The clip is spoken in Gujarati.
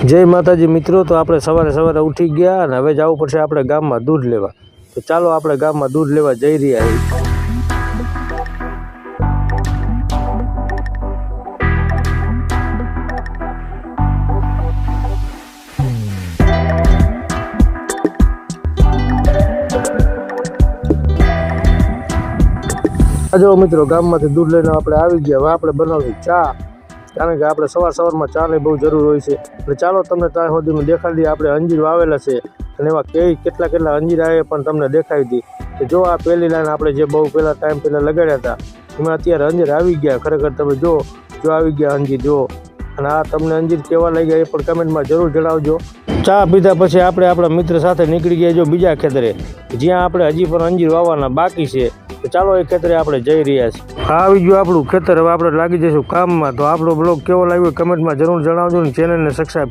જય માતાજી મિત્રો, તો આપણે સવારે સવારે ઉઠી ગયા અને હવે જવું પડશે આપણે ગામમાં દૂધ લેવા. તો ચાલો આપણે ગામમાં દૂધ લેવા જઈ રહ્યા છીએ. જો મિત્રો, ગામમાંથી દૂધ લઈને આપણે આવી ગયા. હવે આપણે બનાવશું ચા, કારણ કે આપણે સવારમાં ચાની બહુ જરૂર હોય છે. એટલે ચાલો તમને ત્યાં સુધીમાં દેખાડી દઈએ. આપણે અંજીર વાવેલા છે અને એવા કેટલા અંજીર આવે પણ તમને દેખાડી દી. તો જો આ પહેલી લાઈન આપણે જે બહુ ટાઈમ પહેલાં લગાડ્યા હતા એમાં અત્યારે અંજીર આવી ગયા. ખરેખર તમે જો આવી ગયા અંજીર જો. અને આ તમને અંજીર કેવા લાગ્યા એ પણ કમેન્ટમાં જરૂર જણાવજો. ચા પીધા પછી આપણે આપણા મિત્ર સાથે નીકળી ગયા જો બીજા ખેતરે, જ્યાં આપણે હજી પણ અંજીર વાવવાના બાકી છે. તો ચાલો એ ખેતરે આપણે જઈ રહ્યા છીએ. આવી ગયું આપણું ખેતર. હવે આપણે લાગી જઈશું કામમાં. તો આપણો બ્લોગ કેવો લાગ્યો કમેન્ટમાં જરૂર જણાવજો ને ચેનલને સબસ્ક્રાઈબ